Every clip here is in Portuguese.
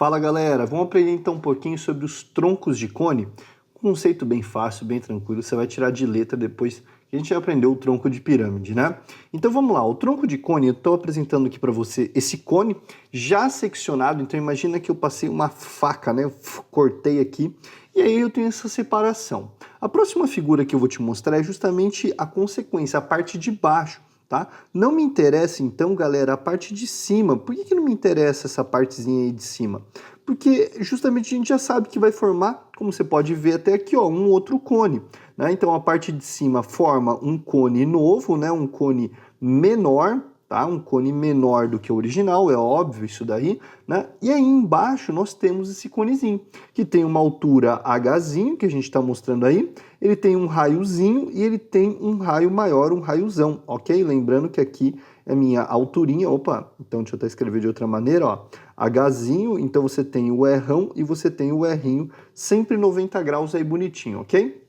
Fala galera, vamos aprender então um pouquinho sobre os troncos de cone. Um conceito bem fácil, bem tranquilo, você vai tirar de letra depois que a gente já aprendeu o tronco de pirâmide, né? Então vamos lá, o tronco de cone, eu estou apresentando aqui para você esse cone já seccionado, então imagina que eu passei uma faca, né? Eu cortei aqui e aí eu tenho essa separação. A próxima figura que eu vou te mostrar é justamente a consequência, a parte de baixo. Tá? Não me interessa então, galera, a parte de cima. Por que não me interessa essa partezinha aí de cima? Porque justamente a gente já sabe que vai formar, como você pode ver até aqui, ó, um outro cone, né? Então a parte de cima forma um cone novo, né? Um cone menor, tá? Um cone menor do que o original, é óbvio isso daí, né? E aí embaixo nós temos esse conezinho, que tem uma altura Hzinho, que a gente está mostrando aí, ele tem um raiozinho e ele tem um raio maior, um raiozão, ok? Lembrando que aqui é a minha alturinha, opa, então deixa eu até escrever de outra maneira, ó, Hzinho, então você tem o Rão e você tem o Rinho, sempre 90 graus aí bonitinho, ok?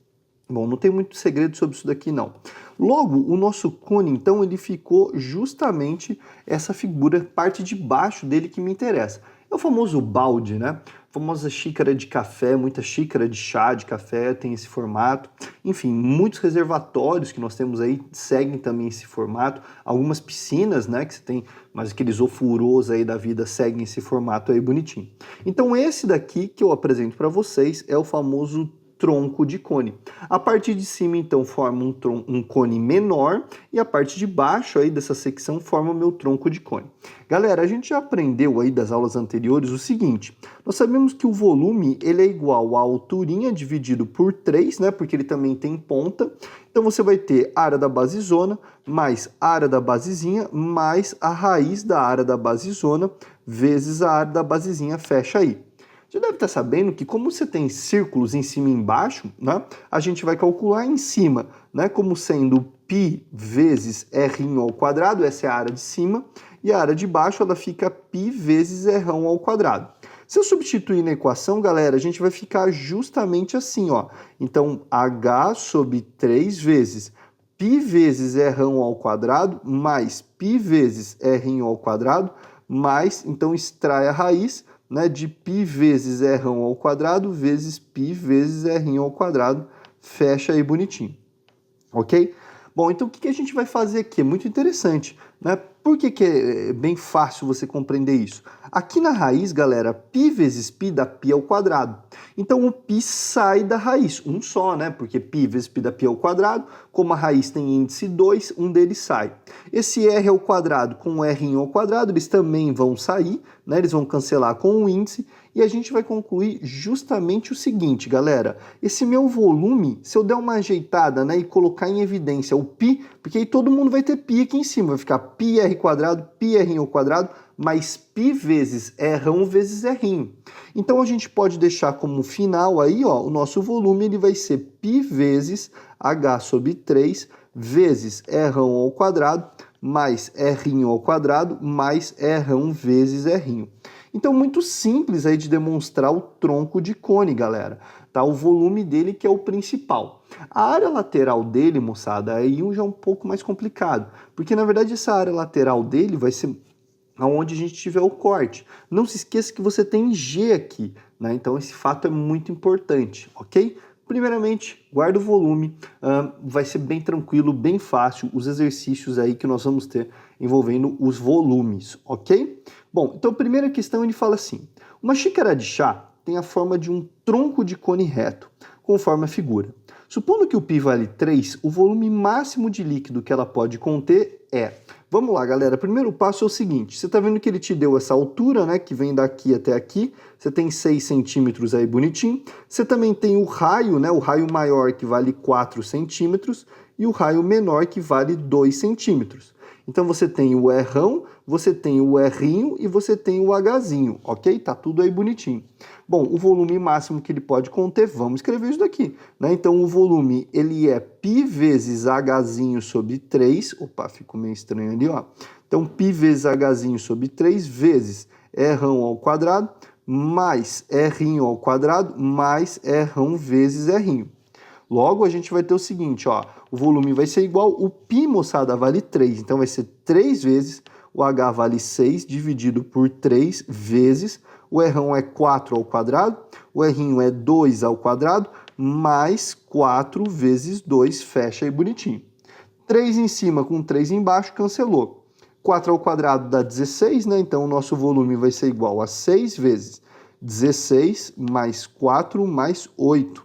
Bom, não tem muito segredo sobre isso daqui não. Logo, o nosso cone, então, ele ficou justamente essa figura, parte de baixo dele que me interessa. É o famoso balde, né? A famosa xícara de café, muita xícara de chá de café tem esse formato. Enfim, muitos reservatórios que nós temos aí seguem também esse formato. Algumas piscinas, né, que você tem, mas aqueles ofurôs aí da vida seguem esse formato aí bonitinho. Então esse daqui que eu apresento para vocês é o famoso tronco de cone. A parte de cima, então, forma um cone menor e a parte de baixo aí dessa secção forma o meu tronco de cone. Galera, a gente já aprendeu aí das aulas anteriores o seguinte, nós sabemos que o volume ele é igual à alturinha dividido por 3, né, porque ele também tem ponta, então você vai ter a área da basezona mais a área da basezinha mais a raiz da área da basezona vezes a área da basezinha, fecha aí. Você deve estar sabendo que como você tem círculos em cima e embaixo, né, a gente vai calcular em cima, né, como sendo π vezes r ao quadrado, essa é a área de cima, e a área de baixo ela fica π vezes r ao quadrado. Se eu substituir na equação, galera, a gente vai ficar justamente assim, ó. Então, h sobre 3 vezes π vezes r ao quadrado mais π vezes r ao quadrado mais, então extrai a raiz, né, de π vezes r ao quadrado vezes π vezes r ao quadrado, fecha aí bonitinho, ok? Bom, então o que a gente vai fazer aqui? É muito interessante, né? Por que é bem fácil você compreender isso? Aqui na raiz, galera, π vezes π dá π ao quadrado. Então o π sai da raiz, um só, né? Porque π vezes π dá π ao quadrado, como a raiz tem índice 2, um deles sai. Esse r ao quadrado com o r ao quadrado, eles também vão sair, né? Eles vão cancelar com o índice, e a gente vai concluir justamente o seguinte, galera. Esse meu volume, se eu der uma ajeitada, né, e colocar em evidência o π, porque aí todo mundo vai ter π aqui em cima, vai ficar πr quadrado, πr ao quadrado, mais π vezes r vezes r. Então a gente pode deixar como final aí, ó, o nosso volume ele vai ser π vezes h sobre 3 vezes r ao quadrado mais r ao quadrado mais r vezes r. Então, muito simples aí de demonstrar o tronco de cone, galera. Tá? O volume dele que é o principal. A área lateral dele, moçada, aí já é um pouco mais complicado. Porque, na verdade, essa área lateral dele vai ser aonde a gente tiver o corte. Não se esqueça que você tem G aqui, né? Então, esse fato é muito importante, ok? Primeiramente, guarda o volume, vai ser bem tranquilo, bem fácil os exercícios aí que nós vamos ter envolvendo os volumes, ok? Bom, então a primeira questão ele fala assim, uma xícara de chá tem a forma de um tronco de cone reto, conforme a figura. Supondo que o π vale 3, o volume máximo de líquido que ela pode conter é... Vamos lá, galera. Primeiro passo é o seguinte. Você está vendo que ele te deu essa altura, né? Que vem daqui até aqui. Você tem 6 centímetros aí bonitinho. Você também tem o raio, né? O raio maior que vale 4 centímetros e o raio menor que vale 2 centímetros. Então você tem o Rão, você tem o Rinho e você tem o Hzinho, ok? Tá tudo aí bonitinho. Bom, o volume máximo que ele pode conter, vamos escrever isso daqui, né? Então o volume, ele é π vezes Hzinho sobre 3, opa, ficou meio estranho ali, ó. Então π vezes Hzinho sobre 3 vezes Rão ao quadrado mais Rinho ao quadrado mais Rão vezes Rinho. Logo, a gente vai ter o seguinte, ó, o volume vai ser igual, o π, moçada, vale 3, então vai ser 3 vezes, o H vale 6, dividido por 3 vezes O Rão é 4 ao quadrado, o Rinho é 2 ao quadrado, mais 4 vezes 2, fecha aí bonitinho. 3 em cima com 3 embaixo, cancelou. 4 ao quadrado dá 16, né? Então o nosso volume vai ser igual a 6 vezes 16 mais 4 mais 8.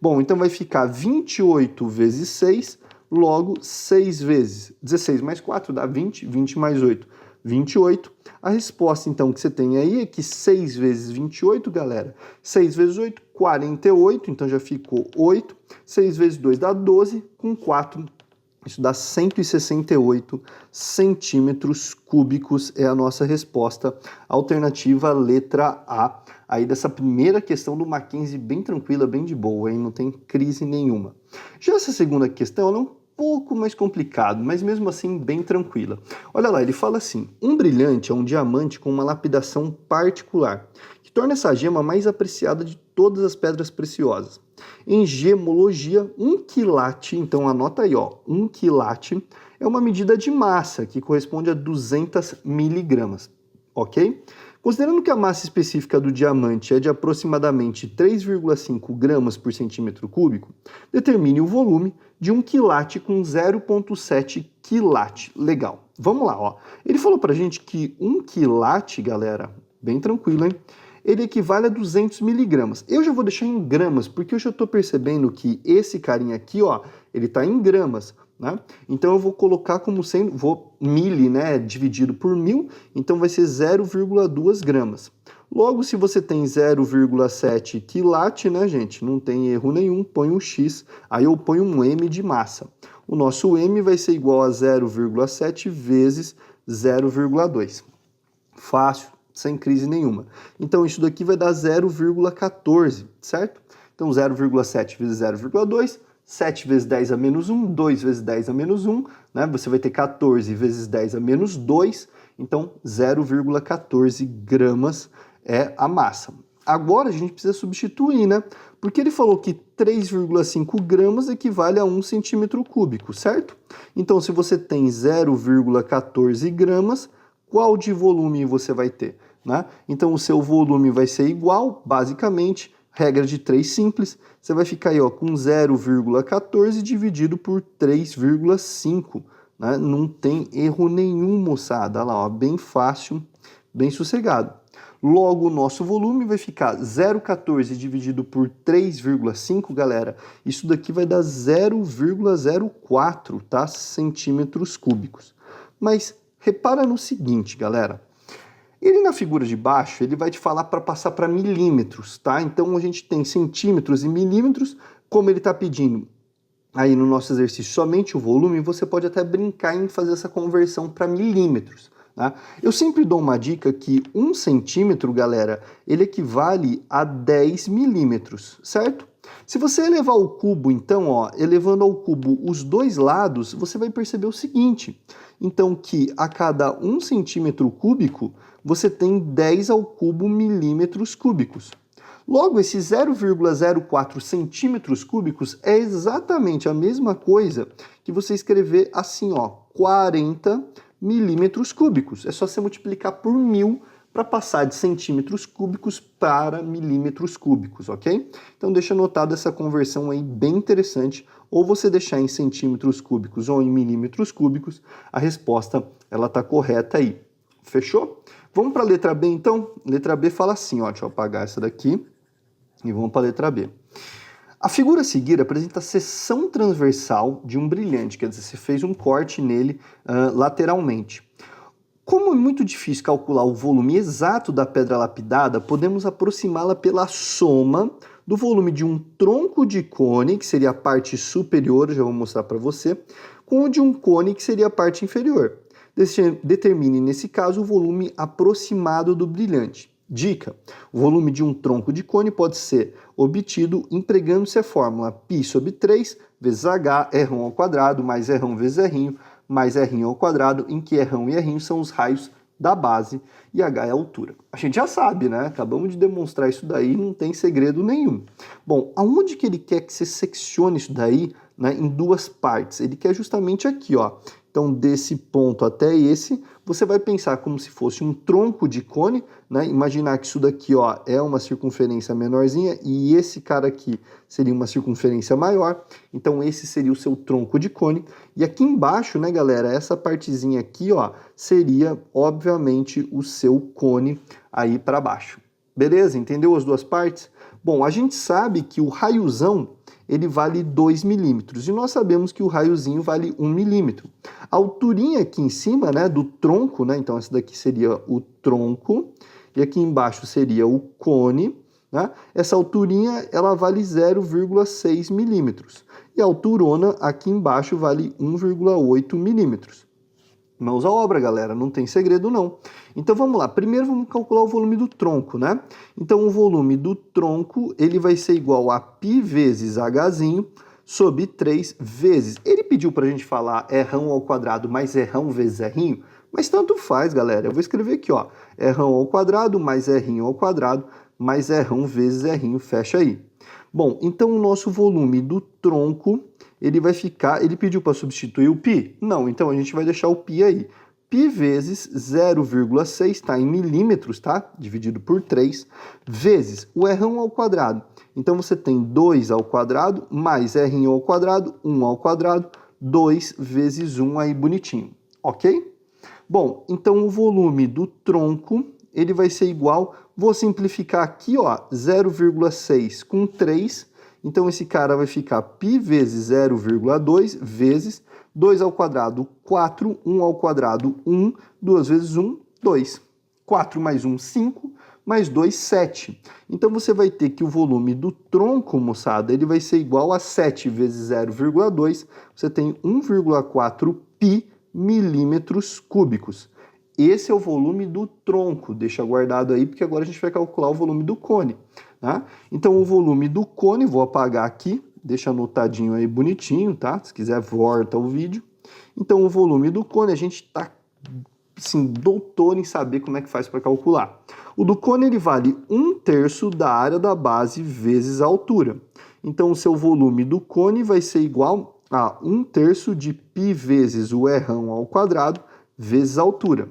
Bom, então vai ficar 28 vezes 6, logo 6 vezes 16 mais 4 dá 20, 20 mais 8, 28. A resposta, então, que você tem aí é que 6 vezes 28, galera, 6 vezes 8, 48, então já ficou 8. 6 vezes 2 dá 12, com 4, isso dá 168 centímetros cúbicos, é a nossa resposta. Alternativa, letra A. Aí dessa primeira questão do Mackenzie, bem tranquila, bem de boa, hein? Não tem crise nenhuma. Já essa segunda questão, ela é um pouco mais complicado, mas mesmo assim bem tranquila. Olha lá, ele fala assim: um brilhante é um diamante com uma lapidação particular, que torna essa gema mais apreciada de todas as pedras preciosas. Em gemologia, 1 quilate, então anota aí, ó, 1 quilate é uma medida de massa que corresponde a 200 miligramas, ok? Considerando que a massa específica do diamante é de aproximadamente 3,5 gramas por centímetro cúbico, determine o volume de 1 quilate com 0,7 quilate. Legal. Vamos lá, ó. Ele falou pra gente que 1 quilate, galera, bem tranquilo, hein? Ele equivale a 200 miligramas. Eu já vou deixar em gramas, porque eu já estou percebendo que esse carinha aqui, ó, ele está em gramas, né? Então eu vou colocar como sendo, mili, né, dividido por 1000, então vai ser 0,2 gramas. Logo, se você tem 0,7 quilate, né, gente, não tem erro nenhum, põe um X, aí eu ponho um M de massa. O nosso M vai ser igual a 0,7 vezes 0,2. Fácil, sem crise nenhuma. Então isso daqui vai dar 0,14, certo? Então 0,7 vezes 0,2, 7 vezes 10 a menos 1, 2 vezes 10 a menos 1, né? Você vai ter 14 vezes 10 a menos 2, então 0,14 gramas é a massa. Agora a gente precisa substituir, né? Porque ele falou que 3,5 gramas equivale a 1 centímetro cúbico, certo? Então se você tem 0,14 gramas, qual de volume você vai ter, né? Então o seu volume vai ser igual, basicamente, regra de 3 simples, você vai ficar aí, ó, com 0,14 dividido por 3,5, né? Não tem erro nenhum, moçada, olha lá, ó, bem fácil, bem sossegado. Logo, o nosso volume vai ficar 0,14 dividido por 3,5, galera, isso daqui vai dar 0,04, tá? Centímetros cúbicos. Mas repara no seguinte, galera. Ele na figura de baixo, ele vai te falar para passar para milímetros, tá? Então a gente tem centímetros e milímetros, como ele está pedindo aí no nosso exercício somente o volume, você pode até brincar em fazer essa conversão para milímetros, tá? Eu sempre dou uma dica que 1 centímetro, galera, ele equivale a 10 milímetros, certo? Se você elevar ao cubo, então, ó, elevando ao cubo os dois lados, você vai perceber o seguinte, então que a cada 1 centímetro cúbico, você tem 10 ao cubo milímetros cúbicos. Logo, esse 0,04 centímetros cúbicos é exatamente a mesma coisa que você escrever assim, ó, 40 milímetros cúbicos. É só você multiplicar por 1000 para passar de centímetros cúbicos para milímetros cúbicos, ok? Então deixa anotado essa conversão aí bem interessante, ou você deixar em centímetros cúbicos ou em milímetros cúbicos, a resposta ela está correta aí. Fechou? Vamos para a letra B então? Letra B fala assim, ó, deixa eu apagar essa daqui e vamos para a letra B. A figura a seguir apresenta a seção transversal de um brilhante, quer dizer, você fez um corte nele lateralmente. Como é muito difícil calcular o volume exato da pedra lapidada, podemos aproximá-la pela soma do volume de um tronco de cone, que seria a parte superior, já vou mostrar para você, com o de um cone, que seria a parte inferior. Determine, nesse caso, o volume aproximado do brilhante. Dica: o volume de um tronco de cone pode ser obtido empregando-se a fórmula π sobre 3 vezes h, Rão ao quadrado, mais Rão vezes R', mais R' ao quadrado, em que Rão e R' são os raios da base e H é a altura. A gente já sabe, né? Acabamos de demonstrar isso daí, não tem segredo nenhum. Bom, aonde que ele quer que você seccione isso daí, né, em duas partes? Ele quer justamente aqui, ó. Então, desse ponto até esse, você vai pensar como se fosse um tronco de cone, né? Imaginar que isso daqui, ó, é uma circunferência menorzinha e esse cara aqui seria uma circunferência maior. Então esse seria o seu tronco de cone. E aqui embaixo, né, galera, essa partezinha aqui, ó, seria obviamente o seu cone aí para baixo. Beleza? Entendeu as duas partes? Bom, a gente sabe que o raiozão ele vale 2 milímetros e nós sabemos que o raiozinho vale 1 milímetro. A alturinha aqui em cima, né, do tronco, né, então essa daqui seria o tronco e aqui embaixo seria o cone, né, essa alturinha ela vale 0,6 milímetros e a alturona aqui embaixo vale 1,8 milímetros. Mãos à obra, galera, não tem segredo não. Então vamos lá, primeiro vamos calcular o volume do tronco, né? Então o volume do tronco, ele vai ser igual a π vezes hzinho sobre 3 vezes. Ele pediu pra gente falar rrão ao quadrado mais rrão vezes rrinho, mas tanto faz, galera. Eu vou escrever aqui, ó, rrão ao quadrado mais rrinho ao quadrado mais rrão vezes rrinho, fecha aí. Bom, então o nosso volume do tronco, ele vai ficar, ele pediu para substituir o π? Não, então a gente vai deixar o π aí. π vezes 0,6, está em milímetros, tá? Dividido por 3, vezes o rrão ao quadrado. Então você tem 2 ao quadrado, mais rrinho ao quadrado, 1 ao quadrado, 2 vezes 1 aí bonitinho, ok? Bom, então o volume do tronco, ele vai ser igual, vou simplificar aqui, ó, 0,6 com 3, então esse cara vai ficar π vezes 0,2 vezes 2 ao quadrado, 4, 1 ao quadrado, 1, 2 vezes 1, 2. 4 mais 1, 5, mais 2, 7. Então você vai ter que o volume do tronco, moçada, ele vai ser igual a 7 vezes 0,2, você tem 1,4 π milímetros cúbicos. Esse é o volume do tronco, deixa guardado aí, porque agora a gente vai calcular o volume do cone. Tá? Então o volume do cone, vou apagar aqui, deixa anotadinho aí bonitinho, tá? Se quiser volta o vídeo. Então o volume do cone, a gente tá assim, doutor em saber como é que faz para calcular. O do cone ele vale 1/3 da área da base vezes a altura. Então o seu volume do cone vai ser igual a 1/3 de π vezes o rrão ao quadrado vezes a altura.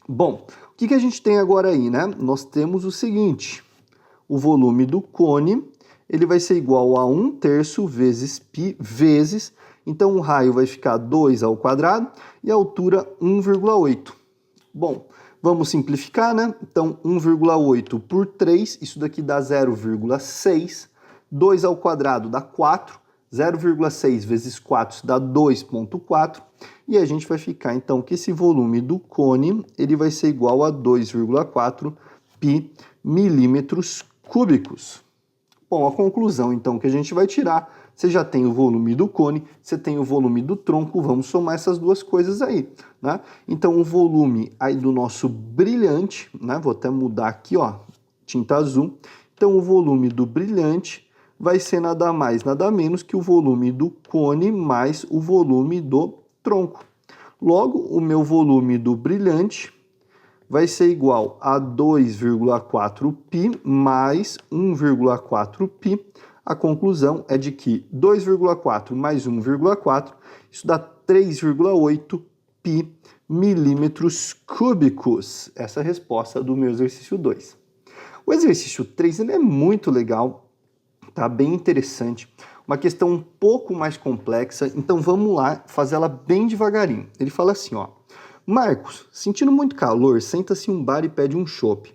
Bom, o que a gente tem agora aí, né? Nós temos o seguinte, o volume do cone, ele vai ser igual a 1/3 vezes π vezes, então o raio vai ficar 2 ao quadrado e a altura 1,8. Bom, vamos simplificar, né? Então 1,8 por 3, isso daqui dá 0,6, 2 ao quadrado dá 4, 0,6 vezes 4 dá 2,4, e a gente vai ficar então que esse volume do cone, ele vai ser igual a 2,4 π milímetros cúbicos. Bom, a conclusão então que a gente vai tirar, você já tem o volume do cone, você tem o volume do tronco, vamos somar essas duas coisas aí, né? Então o volume aí do nosso brilhante, né? Vou até mudar aqui, ó, tinta azul. Então o volume do brilhante vai ser nada mais, nada menos que o volume do cone mais o volume do tronco. Logo, o meu volume do brilhante vai ser igual a 2,4 π mais 1,4 π. A conclusão é de que 2,4 mais 1,4, isso dá 3,8 π milímetros cúbicos. Essa é a resposta do meu exercício 2. O exercício 3 ele é muito legal, tá bem interessante. Uma questão um pouco mais complexa, então vamos lá fazer ela bem devagarinho. Ele fala assim, ó. Marcos, sentindo muito calor, senta-se em um bar e pede um chopp.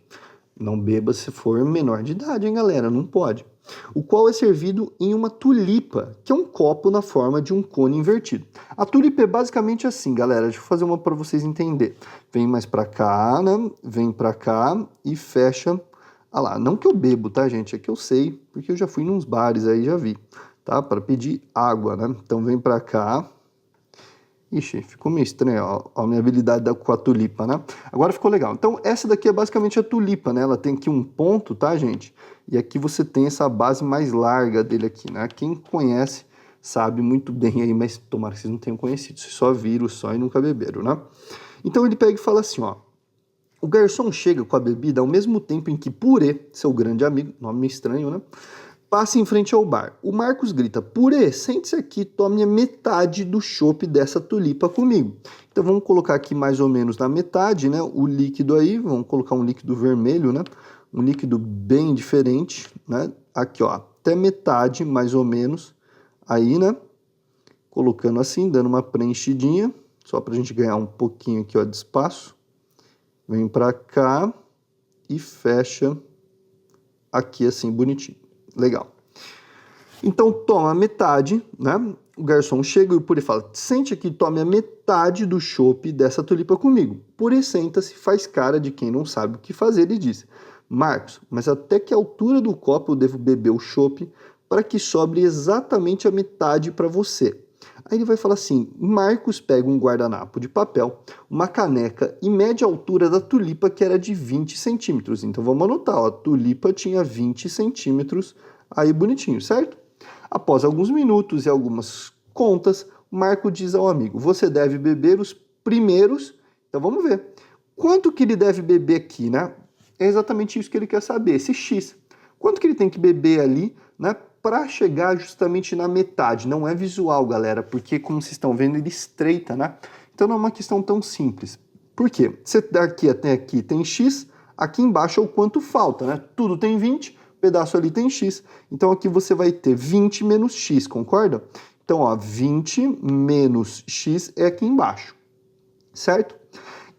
Não beba se for menor de idade, hein, galera? Não pode. O qual é servido em uma tulipa, que é um copo na forma de um cone invertido. A tulipa é basicamente assim, galera. Deixa eu fazer uma para vocês entenderem. Vem mais para cá, né? Vem para cá e fecha. Ah lá, não que eu bebo, tá, gente? É que eu sei, porque eu já fui nos bares aí, já vi, tá? Para pedir água, né? Então vem para cá. Ixi, ficou meio estranho, ó, a minha habilidade com a tulipa, né? Agora ficou legal. Então, essa daqui é basicamente a tulipa, né? Ela tem aqui um ponto, tá, gente? E aqui você tem essa base mais larga dele aqui, né? Quem conhece sabe muito bem aí, mas tomara que vocês não tenham conhecido. Vocês só viram só e nunca beberam, né? Então, ele pega e fala assim, ó. O garçom chega com a bebida ao mesmo tempo em que Purê, seu grande amigo, nome estranho, né? passa em frente ao bar. O Marcos grita, Purê, sente-se aqui, tome a metade do chopp dessa tulipa comigo. Então vamos colocar aqui mais ou menos na metade, né, o líquido aí, vamos colocar um líquido vermelho, né, um líquido bem diferente, né, aqui ó, até metade mais ou menos, aí, né, colocando assim, dando uma preenchidinha, só pra gente ganhar um pouquinho aqui ó, de espaço. Vem pra cá e fecha aqui assim, bonitinho. Legal. Então toma metade, né? O garçom chega e o Purê fala, sente aqui, tome a metade do chopp dessa tulipa comigo. Purê senta-se, faz cara de quem não sabe o que fazer e diz, Marcos, mas até que altura do copo eu devo beber o chopp para que sobre exatamente a metade para você? Aí ele vai falar assim, Marcos pega um guardanapo de papel, uma caneca e mede a altura da tulipa que era de 20 centímetros. Então vamos anotar, ó, a tulipa tinha 20 centímetros, aí bonitinho, certo? Após alguns minutos e algumas contas, o Marco diz ao amigo, você deve beber os primeiros, então vamos ver. Quanto que ele deve beber aqui, né? É exatamente isso que ele quer saber, esse X. Quanto que ele tem que beber ali, né? Para chegar justamente na metade. Não é visual, galera, porque como vocês estão vendo, ele estreita, né? Então não é uma questão tão simples. Por quê? Você daqui até aqui tem X, aqui embaixo é o quanto falta, né? Tudo tem 20, o pedaço ali tem X. Então aqui você vai ter 20 menos X, concorda? Então, ó, 20 menos X é aqui embaixo, certo?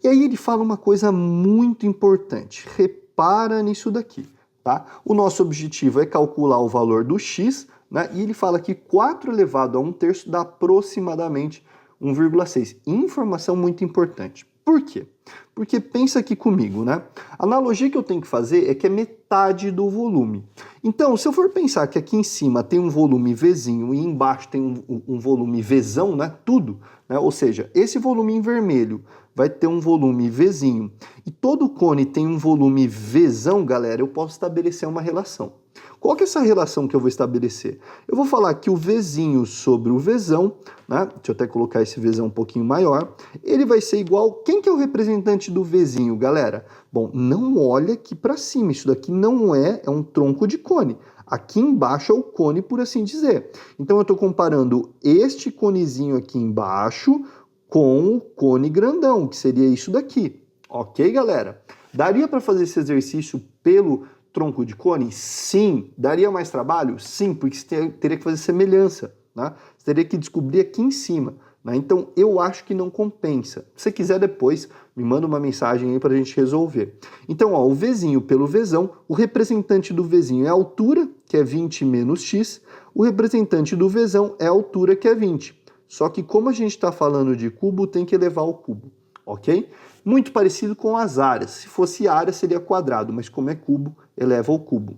E aí ele fala uma coisa muito importante. Repara nisso daqui. Tá? O nosso objetivo é calcular o valor do x, né? E ele fala que 4 elevado a 1/3 dá aproximadamente 1,6. Informação muito importante. Por quê? Porque pensa aqui comigo, né? A analogia que eu tenho que fazer é que é metade do volume. Então, se eu for pensar que aqui em cima tem um volume Vzinho e embaixo tem um volume Vzão, né? Tudo, né? Ou seja, esse volume em vermelho vai ter um volume Vzinho e todo cone tem um volume Vzão, galera, eu posso estabelecer uma relação. Qual que é essa relação que eu vou estabelecer? Eu vou falar que o Vzinho sobre o Vzão, né? Deixa eu até colocar esse Vzão um pouquinho maior, ele vai ser igual... Quem que é o representante do Vzinho, galera? Bom, não olha aqui para cima, isso daqui não é um tronco de cone. Aqui embaixo é o cone, por assim dizer. Então eu estou comparando este conezinho aqui embaixo com o cone grandão, que seria isso daqui. Ok, galera? Daria para fazer esse exercício pelo tronco de cone? Sim. Daria mais trabalho? Sim, porque você teria que fazer semelhança, né? Você teria que descobrir aqui em cima, né? Então, eu acho que não compensa. Se você quiser depois, me manda uma mensagem aí para a gente resolver. Então, ó, o Vzinho pelo Vzão, o representante do Vzinho é a altura, que é 20 menos x, o representante do Vzão é a altura, que é 20. Só que como a gente está falando de cubo, tem que elevar ao cubo, ok? Muito parecido com as áreas. Se fosse área, seria quadrado, mas como é cubo, eleva ao cubo.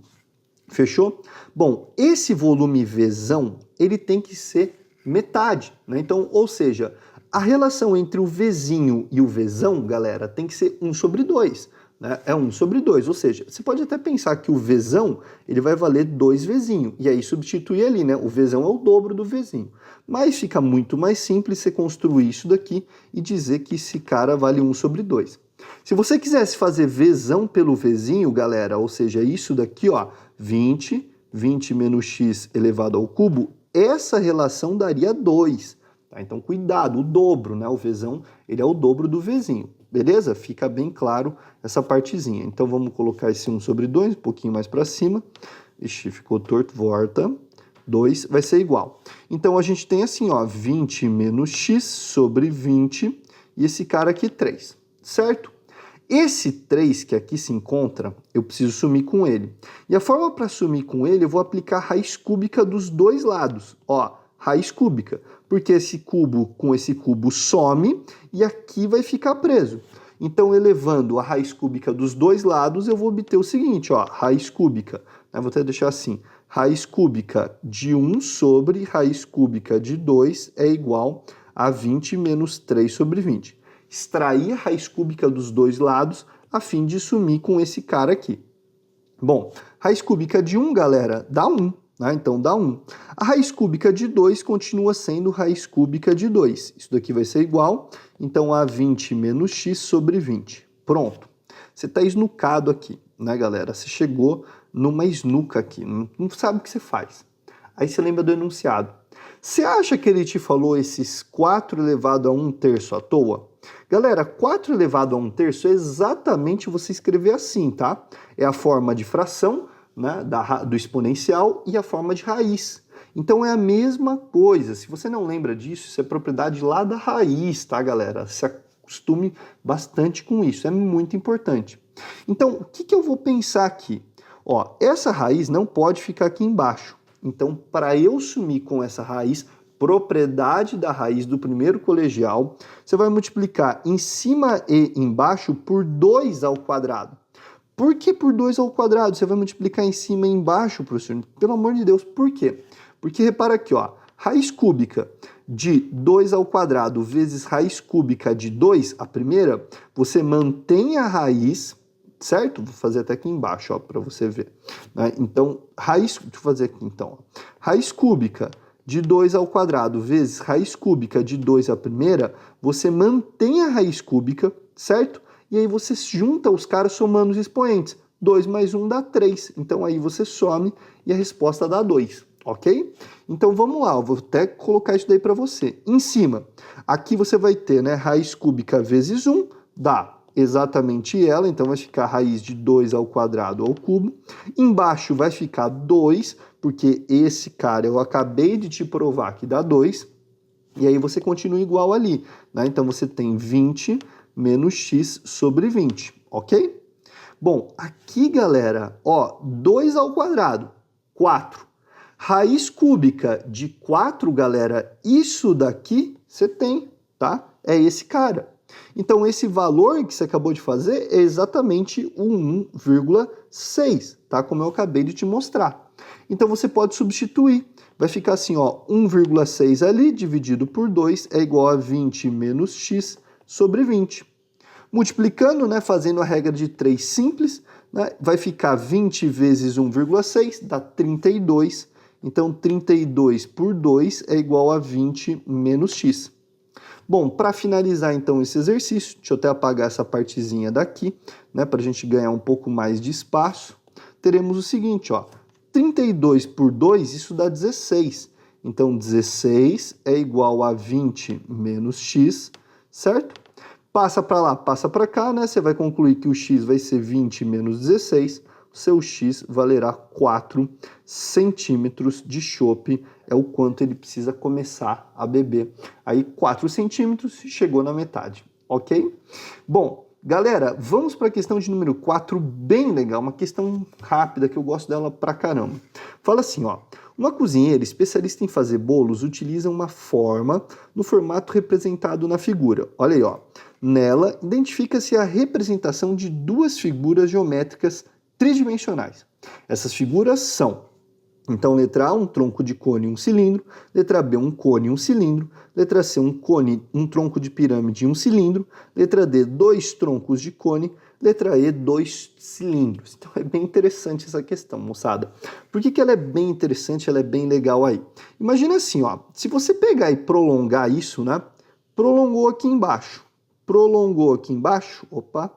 Fechou? Bom, esse volume Vzão, ele tem que ser metade, né? Então, ou seja, a relação entre o Vzinho e o Vzão, galera, tem que ser 1/2. Né? É 1/2, ou seja, você pode até pensar que o Vzão, ele vai valer 2 Vzinho, e aí substituir ali, né? O Vzão é o dobro do Vzinho. Mas fica muito mais simples você construir isso daqui e dizer que esse cara vale 1/2. Se você quisesse fazer Vzão pelo Vzinho, galera, ou seja, isso daqui, ó, 20 menos x elevado ao cubo, essa relação daria 2. Tá? Então, cuidado, o dobro, né? O Vzão, ele é o dobro do Vzinho. Beleza? Fica bem claro essa partezinha. Então, vamos colocar esse 1/2, um pouquinho mais para cima. Ixi, ficou torto, volta. 2 vai ser igual. Então, a gente tem assim, ó, 20 menos x sobre 20, e esse cara aqui 3, certo? Esse 3 que aqui se encontra, eu preciso sumir com ele. E a forma para sumir com ele, eu vou aplicar a raiz cúbica dos dois lados. Ó, raiz cúbica, porque esse cubo com esse cubo some e aqui vai ficar preso. Então, elevando a raiz cúbica dos dois lados, eu vou obter o seguinte, ó, raiz cúbica. Vou até deixar assim, raiz cúbica de 1 sobre raiz cúbica de 2 é igual a 20 menos 3 sobre 20. Extrair a raiz cúbica dos dois lados a fim de sumir com esse cara aqui. Bom, raiz cúbica de 1, galera, dá 1. Né? Então dá 1. A raiz cúbica de 2 continua sendo raiz cúbica de 2. Isso daqui vai ser igual, então, a 20 menos x sobre 20. Pronto. Você está esnucado aqui. né, galera? Você chegou numa snuca aqui, não sabe o que você faz. Aí você lembra do enunciado. Você acha que ele te falou esses 4 elevado a 1/3 à toa? Galera, 4 elevado a 1/3 é exatamente você escrever assim, tá? É a forma de fração, né, do exponencial e a forma de raiz. Então é a mesma coisa. Se você não lembra disso, isso é propriedade lá da raiz, tá, galera? Se acostume bastante com isso, é muito importante. Então, o que eu vou pensar aqui? Ó, essa raiz não pode ficar aqui embaixo. Então, para eu sumir com essa raiz, propriedade da raiz do primeiro colegial, você vai multiplicar em cima e embaixo por 2 ao quadrado. Por que por 2 ao quadrado? Você vai multiplicar em cima e embaixo, professor? Pelo amor de Deus, por quê? Porque repara aqui, ó, raiz cúbica de 2 ao quadrado vezes raiz cúbica de 2, a primeira, você mantém a raiz, certo? Vou fazer até aqui embaixo, ó, para você ver. Né? Então, deixa eu fazer aqui então. Ó. Raiz cúbica de 2 ao quadrado vezes raiz cúbica de 2 a primeira, você mantém a raiz cúbica, certo? E aí você junta os caras somando os expoentes. 2 mais 1 dá 3. Então aí você some e a resposta dá 2, ok? Então vamos lá, eu vou até colocar isso daí para você. Em cima, aqui você vai ter, né, raiz cúbica vezes 1, dá exatamente ela, então vai ficar raiz de 2 ao quadrado ao cubo. Embaixo vai ficar 2, porque esse cara eu acabei de te provar que dá 2. E aí você continua igual ali, né? Então você tem 20 menos x sobre 20, ok? Bom, aqui, galera, ó, 2 ao quadrado, 4. Raiz cúbica de 4, galera, isso daqui você tem, tá? É esse cara. Então, esse valor que você acabou de fazer é exatamente o 1,6, tá? Como eu acabei de te mostrar. Então, você pode substituir. Vai ficar assim, ó, 1,6 ali dividido por 2 é igual a 20 menos x sobre 20. Multiplicando, né, fazendo a regra de 3 simples, né, vai ficar 20 vezes 1,6, dá 32. Então, 32 por 2 é igual a 20 menos x. Bom, para finalizar então esse exercício, deixa eu até apagar essa partezinha daqui, né, para a gente ganhar um pouco mais de espaço. Teremos o seguinte, ó, 32 por 2, isso dá 16. Então, 16 é igual a 20 menos x, certo? Passa para lá, passa para cá, né? Você vai concluir que o x vai ser 20 menos 16. O seu x valerá 4 centímetros de chope. É o quanto ele precisa começar a beber. Aí 4 centímetros chegou na metade, ok? Bom, galera, vamos para a questão de número 4, bem legal. Uma questão rápida que eu gosto dela pra caramba. Fala assim, ó. Uma cozinheira especialista em fazer bolos utiliza uma forma no formato representado na figura. Olha aí, ó. Nela, identifica-se a representação de 2 figuras geométricas tridimensionais. Essas figuras são, então, letra A, um tronco de cone e um cilindro, letra B, um cone e um cilindro, letra C, um cone, um tronco de pirâmide e um cilindro, letra D, 2 troncos de cone, letra E, 2 cilindros. Então é bem interessante essa questão, moçada. Por que ela é bem interessante, ela é bem legal aí? Imagina assim, ó, se você pegar e prolongar isso, né? Prolongou aqui embaixo, opa,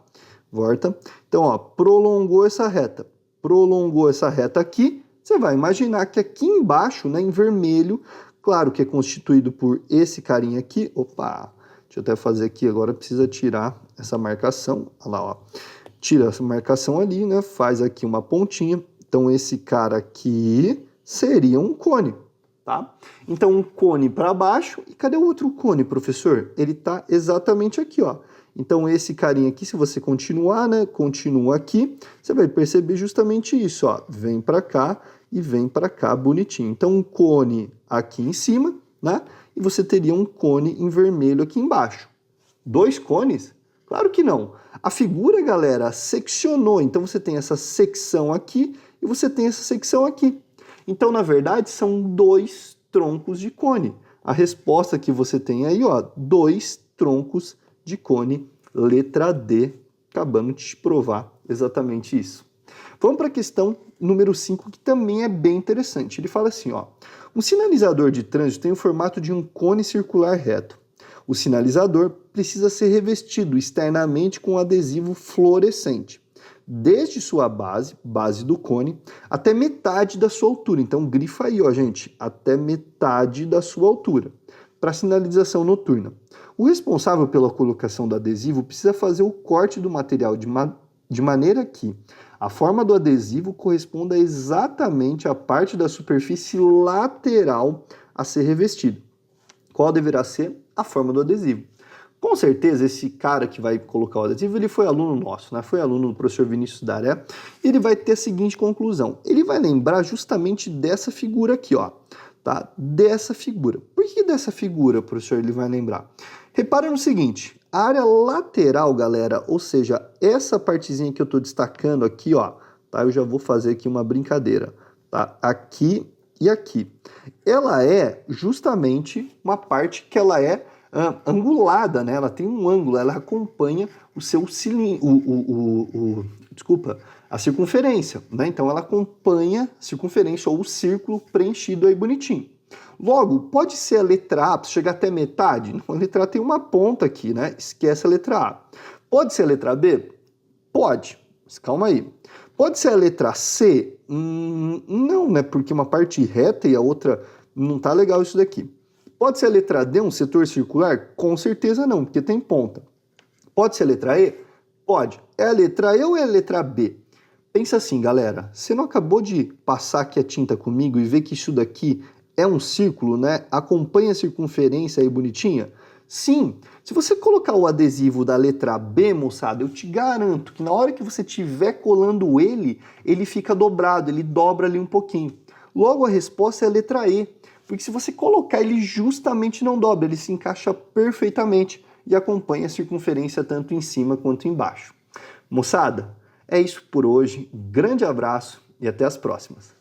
volta. Então, ó, prolongou essa reta aqui, você vai imaginar que aqui embaixo, né, em vermelho, claro que é constituído por esse carinha aqui, opa, deixa eu até fazer aqui, agora precisa tirar essa marcação, olha lá, ó, tira essa marcação ali, né, faz aqui uma pontinha, então esse cara aqui seria um cone, tá? Então um cone para baixo, e cadê o outro cone, professor? Ele tá exatamente aqui, ó. Então esse carinha aqui, se você continuar, né, continua aqui, você vai perceber justamente isso, ó, vem para cá e vem para cá bonitinho. Então um cone aqui em cima, né, e você teria um cone em vermelho aqui embaixo. 2 cones? Claro que não. A figura, galera, seccionou, então você tem essa secção aqui e você tem essa secção aqui. Então, na verdade, são 2 troncos de cone. A resposta que você tem aí, ó, 2 troncos de cone, letra D, acabando de te provar exatamente isso. Vamos para a questão número 5, que também é bem interessante. Ele fala assim, ó, um sinalizador de trânsito tem o formato de um cone circular reto. O sinalizador precisa ser revestido externamente com adesivo fluorescente. desde sua base do cone, até metade da sua altura. Então grifa aí, ó, gente, até metade da sua altura, para sinalização noturna. O responsável pela colocação do adesivo precisa fazer o corte do material de maneira que a forma do adesivo corresponda exatamente à parte da superfície lateral a ser revestido. Qual deverá ser a forma do adesivo? Com certeza, esse cara que vai colocar o adesivo, ele foi aluno nosso, né? Foi aluno do professor Vinícius Daré, e ele vai ter a seguinte conclusão. Ele vai lembrar justamente dessa figura aqui, ó, tá? Dessa figura. Por que dessa figura, professor, ele vai lembrar? Repara no seguinte, a área lateral, galera, ou seja, essa partezinha que eu tô destacando aqui, ó, tá? Eu já vou fazer aqui uma brincadeira, tá? Aqui e aqui. Ela é justamente uma parte que ela é angulada, né? Ela tem um ângulo, ela acompanha o seu cilindro, desculpa, a circunferência, né? Então ela acompanha a circunferência ou o círculo preenchido aí bonitinho. Logo, pode ser a letra A, chegar até metade? Não, a letra A tem uma ponta aqui, né? Esquece a letra A. Pode ser a letra B? Pode, mas calma aí. Pode ser a letra C? Não, né? Porque uma parte reta e a outra não tá legal isso daqui. Pode ser a letra D, um setor circular? Com certeza não, porque tem ponta. Pode ser a letra E? Pode. É a letra E ou é a letra B? Pensa assim, galera. Você não acabou de passar aqui a tinta comigo e ver que isso daqui é um círculo, né? Acompanha a circunferência aí bonitinha? Sim. Se você colocar o adesivo da letra B, moçada, eu te garanto que na hora que você estiver colando ele fica dobrado, ele dobra ali um pouquinho. Logo, a resposta é a letra E. Porque se você colocar, ele justamente não dobra, ele se encaixa perfeitamente e acompanha a circunferência tanto em cima quanto embaixo. Moçada, é isso por hoje. Grande abraço e até as próximas.